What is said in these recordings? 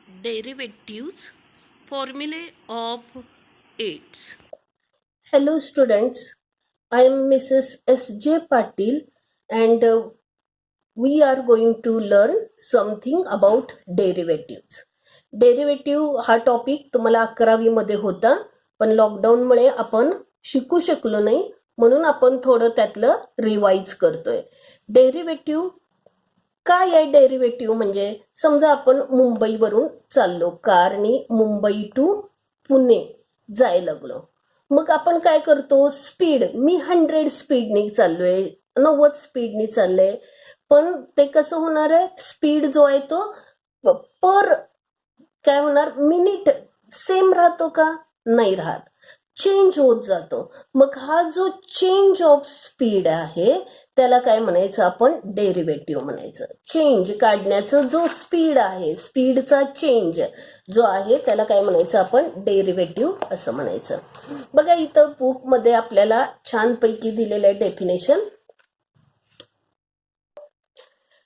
Derivatives, formulae of eights. Hello students, I am Mrs. S.J. Patil and we are going to learn something about derivatives. Derivative हा topic तुम्हाला 11वी मध्ये होता, पण लॉकडाऊनमुळे आपण शिकू शकलो नाही, म्हणून आपण थोडं त्यातलं रिवाइज करतोय. डेरिव्हेटिव्ह काय आहे? डेरिव्हेटिव्ह म्हणजे समजा आपण मुंबईवरून चाललो कारनी मुंबई टू पुणे जायला लागलो. मग आपण काय करतो? स्पीड, मी 100 स्पीडने चाललोय, 90 स्पीडने चाललंय, पण ते कसं होणार आहे? स्पीड जो आहे तो पर काय होणार? मिनिट सेम राहतो का? नाही राहत, चेंज होत जातो. मग हा जो चेंज ऑफ स्पीड आहे त्याला काय म्हणायचं? आपण डेरिव्हेटिव्ह म्हणायचं. चेंज काढण्याचं जो स्पीड आहे, स्पीडचा चेंज जो आहे त्याला काय म्हणायचं? आपण डेरिव्हेटिव्ह असं म्हणायचं. बघा इथं बुकमध्ये आपल्याला छानपैकी दिलेलं आहे डेफिनेशन.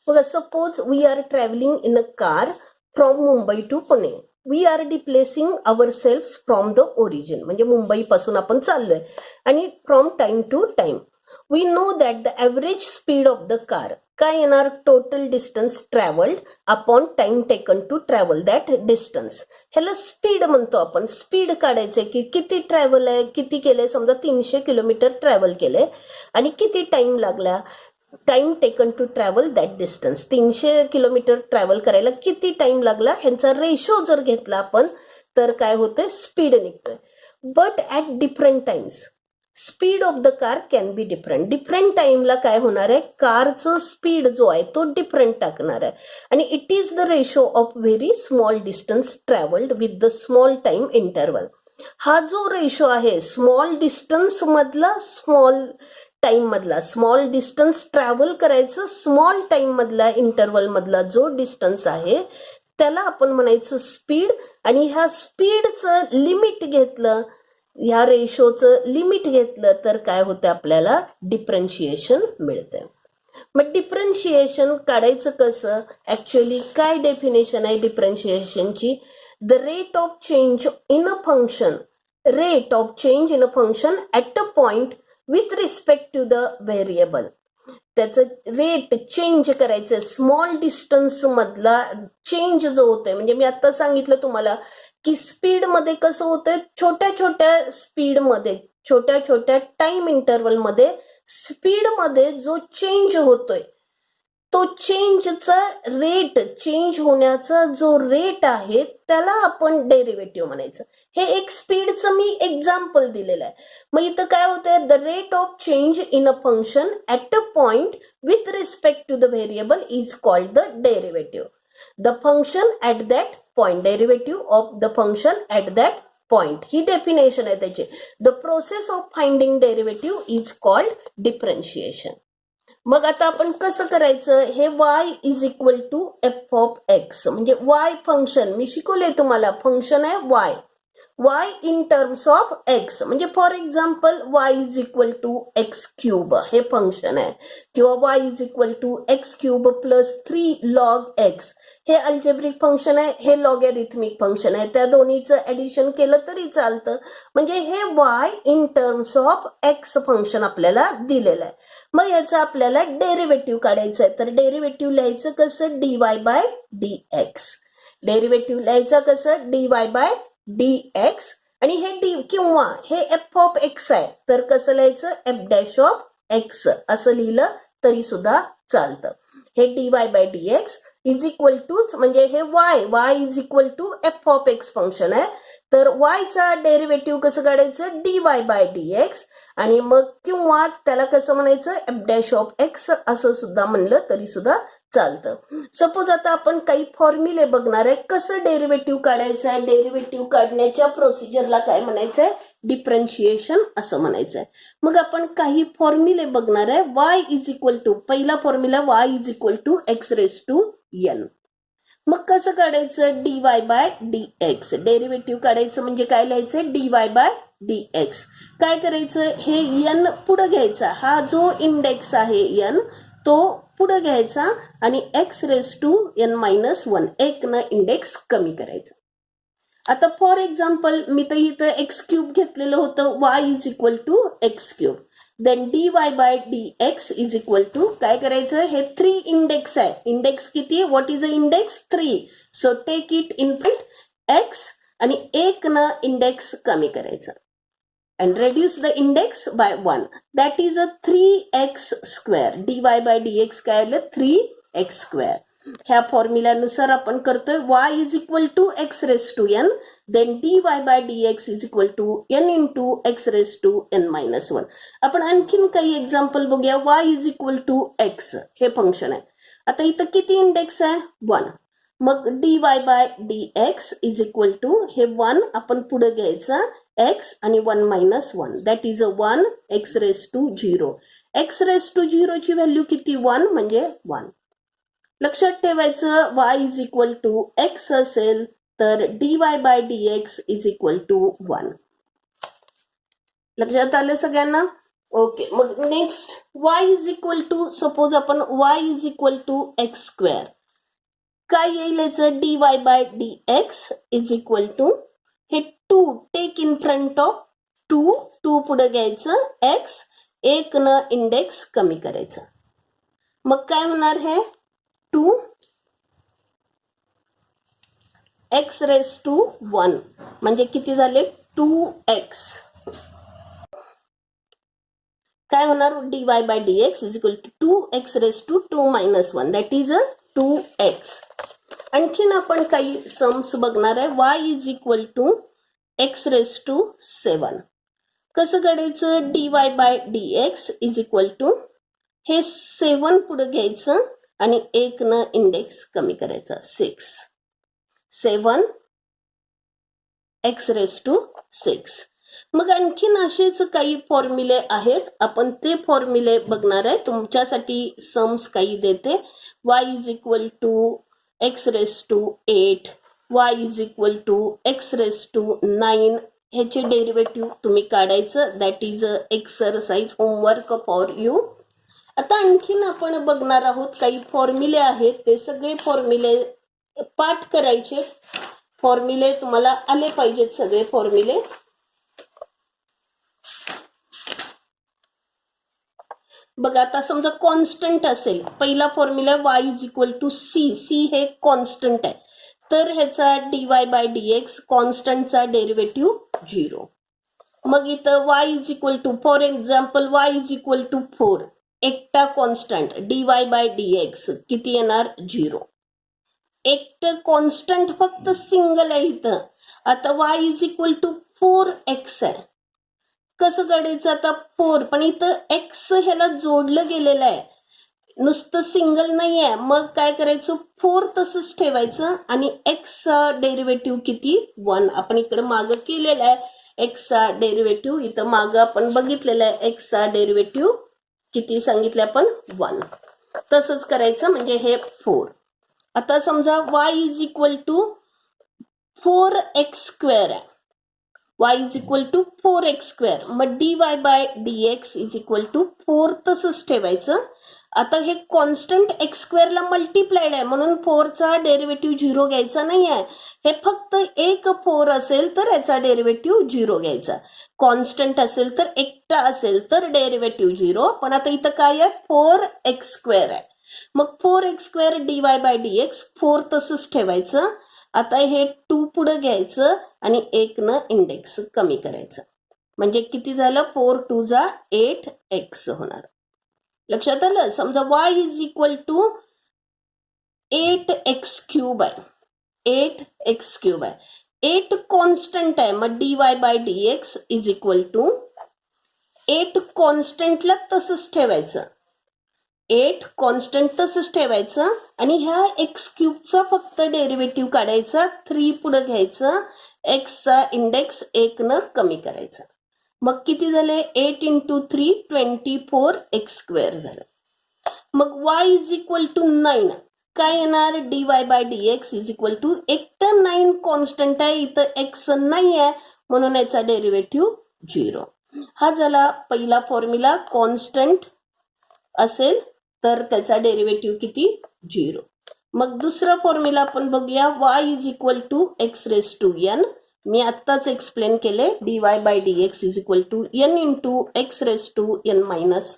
बघा, suppose we are travelling in a car from Mumbai to Pune. We are displacing our self from the origin, म्हणजे मुंबईपासून आपण चाललोय आणि from time to time. We know that the average speed of the car काय येणार? Total distance travelled upon time taken to travel that distance. ह्याला speed म्हणतो आपण. स्पीड काढायचंय की किती ट्रॅव्हल आहे, किती केलंय. समजा 300 किलोमीटर ट्रॅव्हल केलंय आणि किती टाइम लागला? Time taken to travel that distance. 300 kilometre travel करायला किती टाइम लागला ह्यांचा रेशो जर घेतला आपण तर काय होतंय? स्पीड निघतोय. But at different times speed of the car can be different. Different टाइमला काय होणार आहे? कारचं स्पीड जो आहे तो डिफरंट टाकणार आहे आणि it is the ratio of very small distance travelled with the small time interval. हा जो रेशो आहे स्मॉल डिस्टन्स मधला स्मॉल टाइम मधला, स्मॉल डिस्टन्स ट्रॅव्हल करायचं स्मॉल टाइम मधला इंटरवल मधला जो डिस्टन्स आहे त्याला आपण म्हणायचं स्पीड. आणि ह्या स्पीडचं लिमिट घेतलं, ह्या रेशोचं लिमिट घेतलं तर काय होतं? आपल्याला डिफरन्शिएशन मिळतं. मग डिफरन्शिएशन काढायचं कसं? ऍक्च्युअली काय डेफिनेशन आहे डिफरन्शिएशनची? The rate of change in a function, rate of change in a function at a point with respect to the variable. त्याचं रेट चेंज करायचं स्मॉल डिस्टन्स मधला चेंज जो होतोय. म्हणजे मी आता सांगितलं तुम्हाला की स्पीड मध्ये कसं होतंय? छोट्या छोट्या स्पीडमध्ये, छोट्या छोट्या टाइम इंटरवल मध्ये स्पीड मध्ये जो चेंज होतोय तो चेंजचा रेट, चेंज होण्याचा जो रेट आहे त्याला आपण डेरिव्हेटिव्ह म्हणायचं. हे एक स्पीडचं मी एक्झाम्पल दिलेलं आहे. मग इथं काय होतंय? The rate of change in a function at a point with respect to the variable is called the derivative. The function at that point, derivative of the function at that point, ही definition आहे त्याची. The process of finding derivative is called differentiation. मग आता आपण कसं करायचं? हे y is equal to f of x, म्हणजे y फंक्शन मी शिकवले तुम्हाला. फंक्शन आहे y in terms of x, म्हणजे for example y is equal to x cube हे फंक्शन आहे, किंवा y is equal to x cube plus 3 log x हे अल्जेब्रिक फंक्शन आहे, हे लॉगॅरिथमिक फंक्शन आहे. त्या दोन्हीचं ऍडिशन केलं तरी चालतं. म्हणजे हे y in terms of x function आपल्याला दिलेलं आहे. मग याचं आपल्याला डेरिव्हेटिव्ह काढायचं आहे. तर डेरिव्हेटिव्ह लिहायचं कसं? dy by dx. डेरिव्हेटिव्ह लिहायचं कसं? dy by dx. आणि हे डी किंवा हे एफ ऑफ एक्स आहे तर कसं लिहायचं? एफ डॅश ऑफ एक्स असं लिहिलं तरी सुद्धा चालतं. हे dy by dx is equal to, म्हणजे हे y is equal to f of x function आहे. तर y चा डेरिव्हेटिव्ह कसं काढायचं? dy by dx. आणि मग किंवा त्याला कसं म्हणायचं? एफ डॅश ऑफ एक्स असं सुद्धा म्हणलं तरी सुद्धा चालतं. सपोज आता आपण काही फॉर्म्युले बघणार आहे. कसं डेरिव्हेटिव्ह काढायचं आहे? डेरिव्हेटिव्ह काढण्याच्या प्रोसिजरला काय म्हणायचंय? डिफरन्शिएशन असं म्हणायचंय. मग आपण काही फॉर्म्युले बघणार आहे. y इज इक्वल टू, पहिला formula y is equal to x raise to n. मग कसं काढायचं? dy by dx. डेरिव्हेटिव्ह काढायचं म्हणजे काय लिहायचं? dy by dx. काय करायचं? हे n पुढे घ्यायचा, हा जो इंडेक्स आहे n तो पुढे घ्यायचा आणि x⁻n-1 एक न इंडेक्स कमी करायचा. आता फॉर एक्झाम्पल मी तर इथं x³ घेतलेलं होतं, y=x³. Then dy/dx is equal to काय करायचं, हे 3 इंडेक्स आहे. इंडेक्स किती, what is a index, 3. So take it in front x आणि एक न इंडेक्स कमी करायचं and reduce the index by 1. That is a 3x square. dy/dx काय आलं, 3x square. ह्या फॉर्म्युल्यानुसार आपण करतोय y is equal to x⁻n, then dy/dx is equal to n into x⁻n-1. आपण आणखीन काही एक्झाम्पल बघूया. y is equal to x हे फंक्शन आहे. आता इथं किती इंडेक्स आहे, 1. मग dy/dx इज इक्वल टू हे 1 आपण पुढे घ्यायचा x आणि 1-1 that is a 1 x⁻0. x⁻0 ची व्हॅल्यू किती, 1 म्हणजे 1. लक्षात ठेवायचं y is equal to x असेल तर dy/dx इज इक्वल टू 1. लक्षात आलं सगळ्यांना. ओके, मग next y is equal to, suppose आपण y is equal to x². काय येईल याचं, dy/dx इज इक्वल टू हे 2 टेक इन फ्रंट ऑफ 2 पुढे घ्यायचं x, एक न इंडेक्स कमी करायचं. मग काय होणार, हे 2 x⁻1 म्हणजे किती झाले, 2x. काय होणार, dy/dx is equal to 2x⁻2-1 that is a 2x. आणखीन आपण काही सम्स बघणार आहे. y is equal to x⁻7. कसं काढायचं, dy/dx इज इक्वल टू हे 7 पुढे घ्यायचं आणि एक न इंडेक्स कमी करायचा, 6. 7 x⁻6. मग आणखीन असेच काही फॉर्म्युले आहेत, आपण ते फॉर्म्युले बघणार आहे. तुमच्यासाठी सम्स काही देते. y is equal to x⁸, y is equal to x⁹. ह्याचे डेरिव्हेटिव्ह तुम्ही काढायचं. That is a exercise homework for you. आता आणखीन आपण बघणार आहोत काही फॉर्म्युले आहेत, ते सगळे फॉर्म्युले पाठ करायचे. फॉर्म्युले तुम्हाला आले पाहिजेत सगळे फॉर्म्युले. बघा, आता समजा कॉन्स्टंट असेल, पहिला formula y is equal to c हे कॉन्स्टंट आहे, तर ह्याचा dy/dx कॉन्स्टंटचा डेरिव्हेटिव्ह 0. मग इथं y is equal to, for example y is equal to 4, एकटा कॉन्स्टंट, dy/dx किती येणार, 0. एकटं कॉन्स्टंट फक्त सिंगल आहे इथं. आता y is equal to 4x आहे. कसं काढायचं, आता 4 पण इथं x ह्याला जोडलं गेलेलं आहे, नुसतं सिंगल नाही आहे. मग काय करायचं, 4 तसंच ठेवायचं आणि x चा डेरिव्हेटिव्ह किती, 1. आपण इकडे मागं केलेला आहे x चा डेरिव्हेटिव्ह, इथं मागं आपण बघितलेला आहे x चा डेरिव्हेटिव्ह किती सांगितलं आपण, 1. तसंच करायचं म्हणजे हे 4. आता समजा y is equal to 4x² आहे. y is equal to 4x². मग dy/dx इज इक्वल टू 4 तसंच ठेवायचं. आता हे कॉन्स्टंट x² ला मल्टिप्लाइड आहे म्हणून 4 चा डेरिव्हेटिव्ह 0 घ्यायचा नाही आहे. हे फक्त एक 4 असेल तर याचा डेरिव्हेटिव्ह 0 घ्यायचा. कॉन्स्टंट असेल तर, एकटा असेल तर डेरिव्हेटिव्ह 0. पण आता इथं काय आहे, 4x² आहे. मग 4x² dy/dx 4 तसंच ठेवायचं. आता हे 2 पुढे घ्यायचं आणि एक न इंडेक्स कमी करायचं. म्हणजे किती झालं, 4 × 8x होणार. लक्षात आलं. समजा y is equal to 8x³ आहे. 8x³ आहे. 8 कॉन्स्टंट आहे. मग dy/dx इज इक्वल टू 8 कॉन्स्टंटला तसंच ठेवायचं. 8 कॉन्स्टंट तसंच ठेवायचं आणि ह्या x³ चा फक्त डेरिव्हेटिव्ह काढायचा. 3 पुढे घ्यायचं, x चा इंडेक्स 1 न कमी करायचा. मग किती झाले, 8 × 3 24x² झालं. मग y इज इक्वल टू 9 काय येणार, dy/dx इज इक्वल टू, एकटं 9 कॉन्स्टंट आहे, इथं x नाही आहे म्हणून याचा डेरिव्हेटिव्ह 0. हा झाला पहिला फॉर्म्युला. कॉन्स्टंट असेल तर त्याचा डेरिव्हेटिव्ह किती 0. मग दुसरा फॉर्म्युला आपण बघूया y is equal to x raise to n. मी आत्ताच एक्सप्लेन केले dy by dx is equal to n into x raise to n minus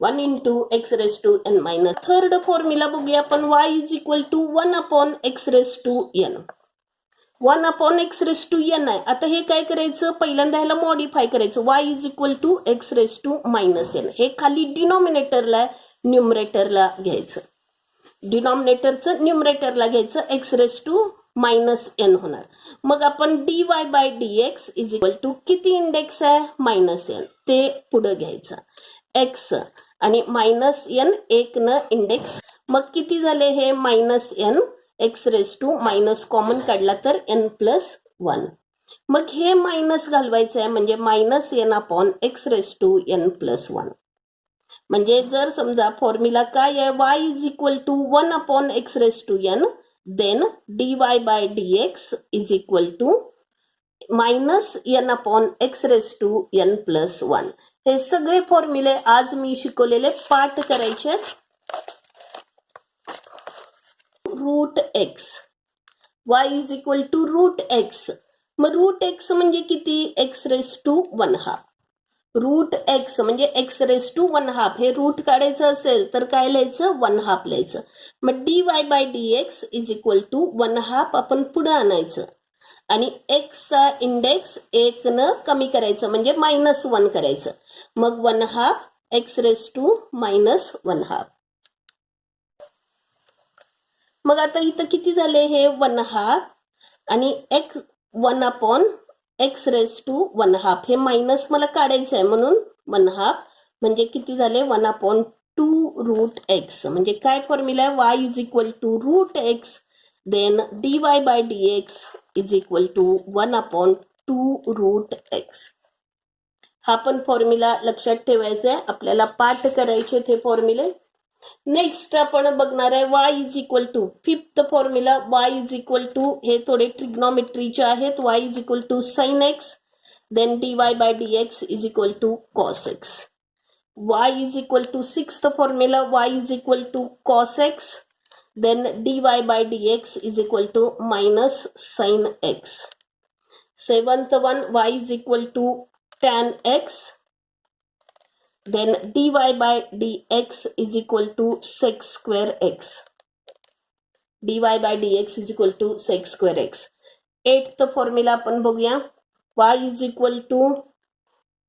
1 into x raise to n minus. Third formula बघूया आपण y is equal to 1 upon x raise to n. 1 upon x raise to n आहे. आता हे काय करायचं, पहिल्यांदा ह्याला modify करायचं. y is equal to x raise to minus n. हे खाली डिनॉमिनेटरला न्यूमरेटरला घ्यायचं. डिनॉमिनेटरचं न्यूमरेटरला घ्यायचं. X raise to minus n होणार. मग आपण dy by dx is equal to किती इंडेक्स आहे मायनस n, ते पुढे घ्यायचं. x आणि मायनस n एक न इंडेक्स. मग किती झाले हे minus n. X raise to minus common काढला तर n प्लस 1. मग हे मायनस घालवायचं आहे म्हणजे minus n upon x raise to n plus 1. म्हणजे जर समजा फॉर्म्युला काय आहे, y is equal to 1 upon x raise to n, then dy by dx is equal to minus n upon x raise to n plus 1. हे सगळे फॉर्म्युले आज मी शिकवलेले पाठ करायचे. Root x, y is equal to root x. मग root x म्हणजे किती, x raise to 1/2. Route x म्हणजे एक्स रेस टू 1/2. हे रूट काढायचं असेल तर काय लिहायचं, 1/2 लिहायचं. मग dy by dx is equal to 1/2 आपण पुढे आणायचं आणि एक्सचा इंडेक्स 1 न कमी करायचं म्हणजे मायनस 1 करायचं. मग 1/2 एक्स रेस टू मायनस 1/2. मग आता इथं किती झाले हे 1/2 आणि x 1 upon x raise to 1/2. हे मायनस मला काढायचं आहे म्हणून 1/2 म्हणजे किती झाले 1 अपॉन 2 रूट एक्स. म्हणजे काय फॉर्म्युला आहे, y is equal to root x, then dy by dx is equal to 1 upon 2 root x. हा पण फॉर्म्युला लक्षात ठेवायचा आहे. आपल्याला पाठ करायचे ते फॉर्म्युले. नेक्स्ट आपण बघणार आहे y is equal to fifth formula. y is equal to, हे थोडे ट्रिग्नॉमेट्रीचे आहेत. y is equal to sine x, then dy by dx is equal to cos x. y is equal to sixth formula. y is equal to cos x, then dy by dx is equal to minus sine x. Seventh one, y is equal to tan x, then dy by dx is equal to sec square x. dy by dx is equal to sec square x. Eighth formula आपण बघूया. y is equal to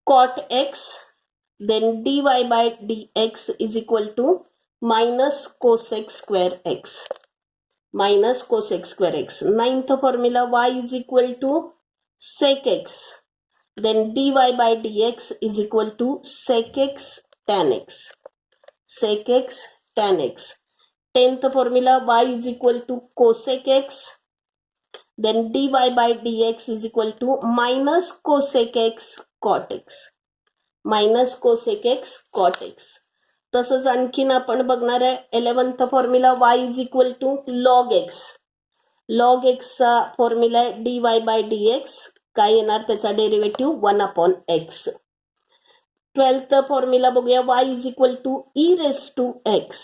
cot x, then dy by dx is equal to minus cosec square x. Minus cosec square x. Ninth formula, y is equal to sec x, then dy by dx is equal to sec x tan x. Sec x tan x. 10th formula, y is equal to cosec x, then dy by dx is equal to minus cosec x cot x. Minus cosec x cot x. तसंच आणखीन आपण बघणार आहे 11th formula, y is equal to log x. log x चा formula आहे dy by dx. काय येणार त्याचा derivative 1 upon x. 12th formula बघूया. y is equal to e raise to x,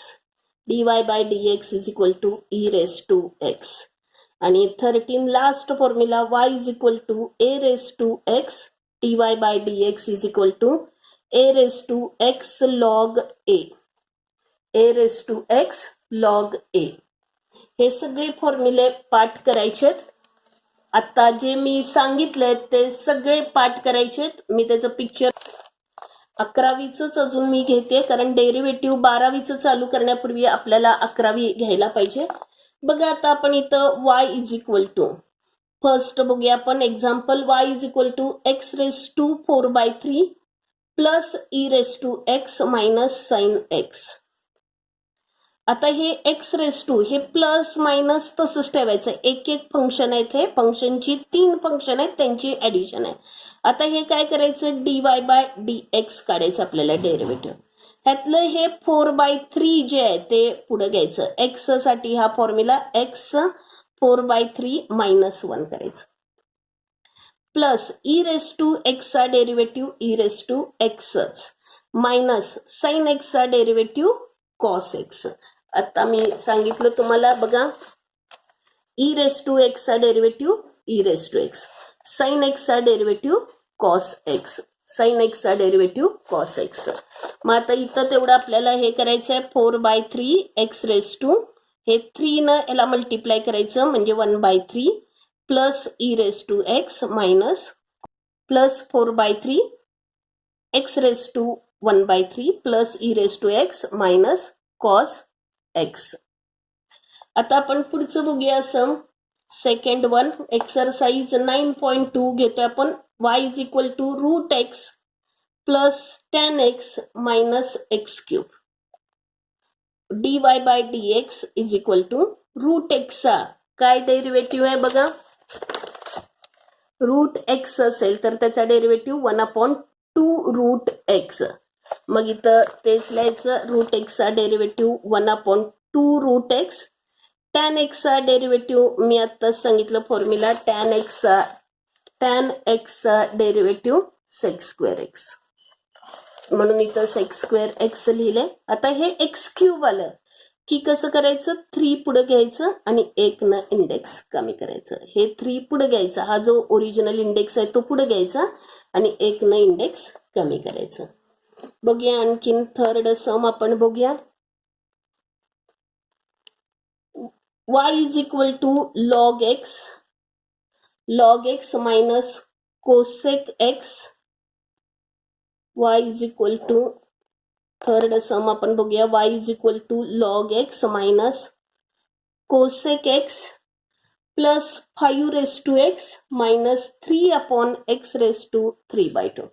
dy by dx is equal to e raise to x. आणि 13 last formula, y is equal to a raise to x, dy by dx is equal to a raise to x log a. a raise to x log a. हे सगळे फॉर्म्युले पाठ करायचे. आता जे मी सांगितले ते सगळे पाठ करायचे. मी त्याचं पिक्चर 11वीच अजून मी घेते, कारण डेरिव्हेटिव्ह 12वीच चालू करण्यापूर्वी आपल्याला 11वी घ्यायला पाहिजे. बघा आता आपण इथं y is equal to, first बघूया आपण example. y is equal to x raise to 4/3 plus e raise to x minus sine x. आता हे एक्स रेस टू हे प्लस मायनस तसंच ठेवायचं. एक एक फंक्शन आहेत, हे फंक्शनची 3 फंक्शन आहेत, त्यांची ऍडिशन आहे. आता हे काय करायचं, dy बाय dx काढायचं आपल्याला डेरिव्हेटिव्ह. ह्यातलं हे 4/3 जे आहे ते पुढे घ्यायचं. एक्स साठी हा फॉर्म्युला एक्स 4/3 मायनस 1 करायचं, प्लस e रेस टू एक्सचा डेरिव्हेटिव्ह e रेस टू एक्सच. मायनस साइन एक्सचा डेरिव्हेटिव्ह कॉस एक्स. आता मी सांगितलं तुम्हाला बघा, ई रेस टू एक्सचा derivative e raise to x, sine एक्सचा डेरिव्हेटिव्ह कॉस एक्स, साइन एक्सचा डेरिव्हेटिव्ह कॉस एक्स. मग आता इथं तेवढं आपल्याला हे करायचं आहे 4/3 एक्स रेस टू, हे 3 न याला मल्टिप्लाय करायचं म्हणजे 1/3 plus e raise to x minus plus 4/3 x raise to 1/3 plus e raise to x minus cos x. आता आपण पुढचं बघूया सम. सेकंड वन एक्सरसाइज 9.2 घेतोय आपण. y is equal to root x plus tan x minus x cube. dy by dx is equal to root एक्सचा काय derivative आहे बघा, रूट एक्स असेल तर त्याचा डेरिव्हेटिव्ह 1/2 रूट एक्स. मग इथं तेच लिहायचं, रूट एक्सचा डेरिव्हेटिव्ह 1/2 रूट एक्स. टॅन एक्सचा डेरिव्हेटिव्ह मी आत्ताच सांगितलं फॉर्म्युला, टॅन एक्सचा डेरिव्हेटिव्ह सेक स्क्वेअर एक्स, म्हणून इथं सेक स्क्वेअर एक्स लिहिले. आता हे एक्स क्यूब आलं की कसं करायचं, 3 पुढे घ्यायचं आणि 1 न इंडेक्स कमी करायचं. हे 3 पुढे घ्यायचा, हा जो ओरिजिनल इंडेक्स आहे तो पुढे घ्यायचा आणि 1 न इंडेक्स कमी करायचं. बघूया आणखीन थर्ड सम आपण बघूया. y is equal to log x minus cosec x. y is equal to, third sum आपण बघूया, y is equal to log x minus cosec x plus 5 raise to x minus 3/x raise to 3/2.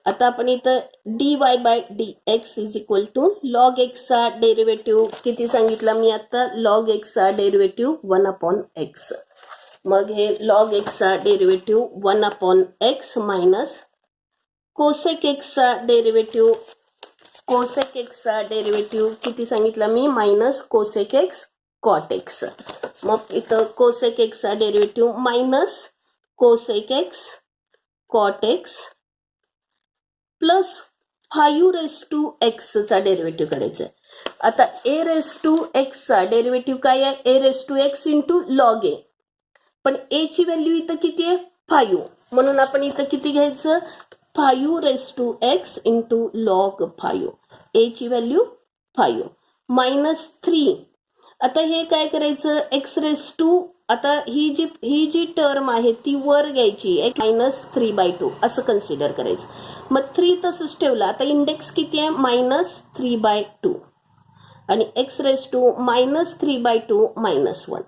आता आपण इथं dy by dx is equal to log एक्सचा derivative किती सांगितला मी आता, log एक्सचा डेरिव्हेटिव्ह 1/x. मग हे लॉग एक्सचा डेरिव्हेटिव्ह 1/x मायनस कोसेक एक्सचा डेरिव्हेटिव्ह किती सांगितला मी, minus cosec x cot x. मग इथं कोसेक एक्सचा derivative minus cosec x cot x plus 5 raise to एक्सचा डेरिव्हेटिव्ह करायचा आहे. आता ए रेस टू एक्सचा डेरिव्हेटिव्ह काय आहे, a raise to x into log a, पण ए ची व्हॅल्यू इथं किती आहे 5, म्हणून आपण इथं किती घ्यायचं 5 raise to x into log 5, a ची व्हॅल्यू 5 मायनस 3. आता हे काय करायचं, एक्स रेस टू, आता ही जी टर्म आहे ती वर घ्यायची, मायनस 3/2 असं कन्सिडर करायचं. मग 3 तसंच ठेवलं. आता इंडेक्स किती आहे मायनस 3/2 आणि x raise to minus 3/2 minus 1.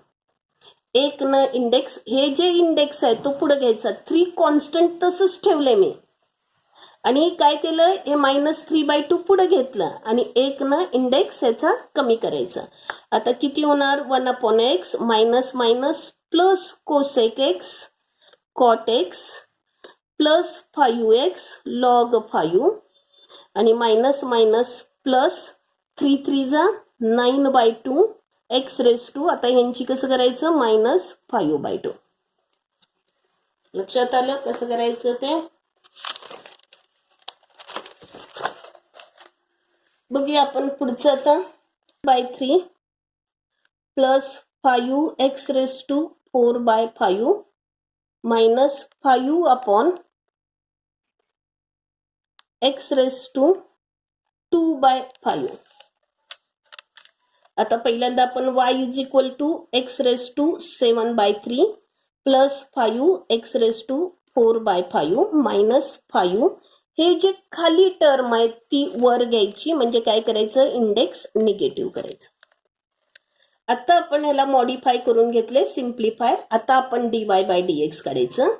1 न इंडेक्स, हे जे इंडेक्स आहे तो पुढे घ्यायचा, 3 कॉन्स्टंट तसंच ठेवलंय मी आणि काय केलं, हे मायनस 3/2 पुढे घेतलं आणि 1 न इंडेक्स याचा कमी करायचा. आता किती होणार 1/x minus minus plus cosec x cot x plus 5x log 5 आणि मायनस मायनस प्लस 3 3 जा 9/2 एक्स रेस टू. आता ह्यांची कसं करायचं मायनस 5/2. लक्षात आलं कसं करायचं ते. बघूया आपण पुढचं आता. 3 plus 5x raise to 4/5 minus 5/x raise to 2/5. आता पहिल्यांदा आपण y is equal to x raise to 7/3 plus 5x raise to 4/5 minus 5. हे जे खाली टर्म आहे ती वर घ्यायची, म्हणजे काय करायचं इंडेक्स निगेटिव्ह करायचं. आता आपण ह्याला मॉडिफाय करून घेतले, सिम्प्लिफाय. आता आपण dy बाय dx काढायचं.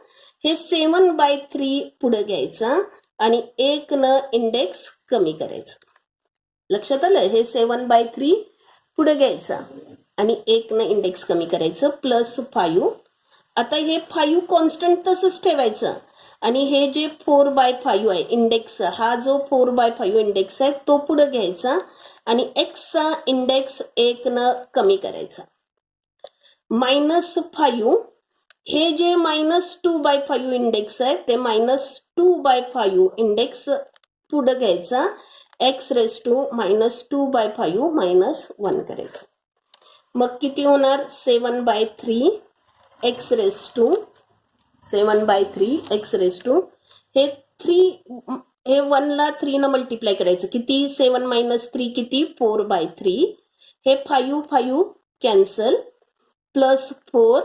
हे 7/3 पुढे घ्यायचं आणि 1 न इंडेक्स कमी करायचं. लक्षात आलं, हे 7/3 पुढे घ्यायचं आणि 1 न इंडेक्स कमी करायचं प्लस 5. आता हे 5 कॉन्स्टंट तसंच ठेवायचं आणि हे जे 4/5 आहे इंडेक्स, हा जो 4/5 इंडेक्स आहे तो पुढे घ्यायचा आणि एक्सचा इंडेक्स 1 न कमी करायचा. मायनस 5, हे जे -2/5 इंडेक्स आहे ते -2/5 इंडेक्स पुढं घ्यायचा x raise to minus 2/5 minus 1 करायचं. मग किती होणार 7/3 x raise to 7/3 x raise to हे 3 हे 1 ला 3 न मल्टिप्लाय करायचं. किती 7 मायनस 3 किती 4/3 हे 5 cancel plus 4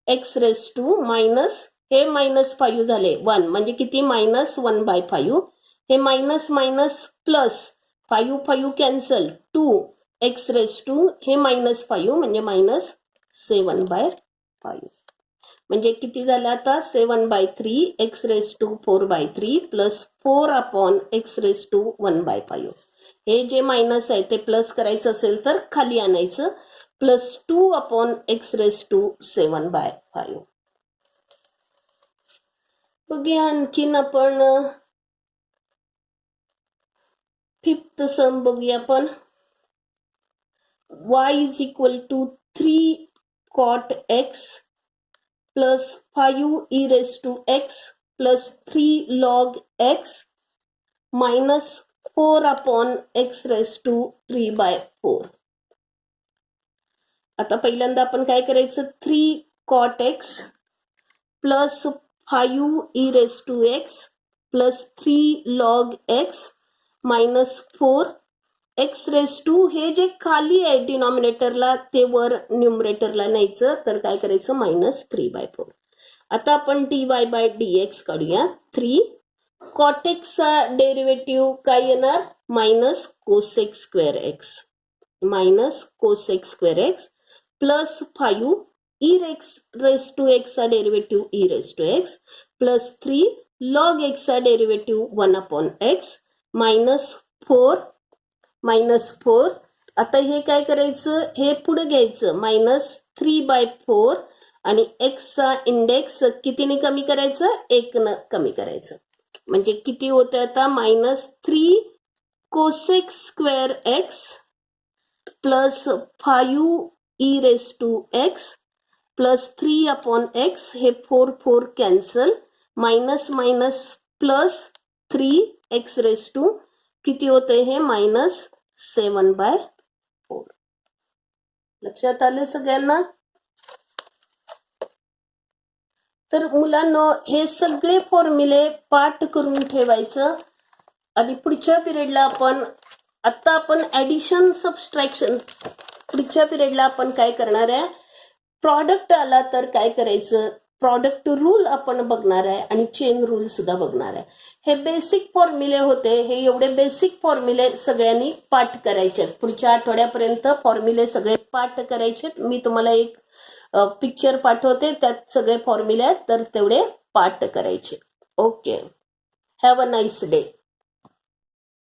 x raise to minus हे मायनस 5 झाले 1 म्हणजे किती मायनस 1/5 हे minus minus plus 5 cancel 2 x raise to हे मायनस 5 म्हणजे मायनस 7/5 म्हणजे किती झालं आता 7/3 x raise to 4/3 plus 4 upon x raise to 1/5 हे जे मायनस आहे ते प्लस करायचं असेल तर खाली आणायचं plus 2 upon x raise to 7/5. बघूया आणखीन आपण फिफ्थ सम बघूया आपण. y is equal to 3 cot x plus 5 e raise to x plus 3 log x minus 4 upon x raise to 3/4. आता पहिल्यांदा आपण काय करायचं 3 cot x plus 5 e raise to x plus 3 log x minus 4 x raise to हे जे खाली आहे डिनॉमिनेटरला ते वर न्यूमरेटरला न्यायचं तर काय करायचं मायनस 3/4. आता आपण dy/dx काढूया. 3 कॉटेक्सचा डेरिव्हेटिव्ह काय येणार minus cosec square x minus cosec square x plus 5 e raise to एक्सचा derivative e raise to x plus 3 log एक्सचा डेरिव्हेटिव्ह 1/x मायनस 4 आता हे काय करायचं हे पुढे घ्यायचं मायनस 3/4 आणि एक्सचा इंडेक्स कितीने कमी करायचं 1 न कमी करायचं म्हणजे किती होतं आता minus 3 cosec square x plus 5 e raise to x plus 3/x हे 4 cancel minus minus plus 3 x raise to किती होते हे मायनस 7/4. लक्षात आलं सगळ्यांना. तर मुलांनो हे सगळे फॉर्म्युले पाठ करून ठेवायचं आणि पुढच्या पिरियडला आपण ऍडिशन सबस्ट्रॅक्शन पुढच्या पिरियडला आपण काय करणार आहे प्रॉडक्ट आला तर काय करायचं प्रॉडक्ट रूल आपण बघणार आहे आणि चेन रूल सुद्धा बघणार आहे. हे बेसिक फॉर्म्युले होते हे एवढे बेसिक फॉर्म्युले सगळ्यांनी पाठ करायचे. पुढच्या आठवड्यापर्यंत फॉर्म्युले सगळे पाठ करायचे. मी तुम्हाला एक पिक्चर पाठवते त्यात सगळे फॉर्म्युले आहेत तर तेवढे पाठ करायचे. Okay have a nice day.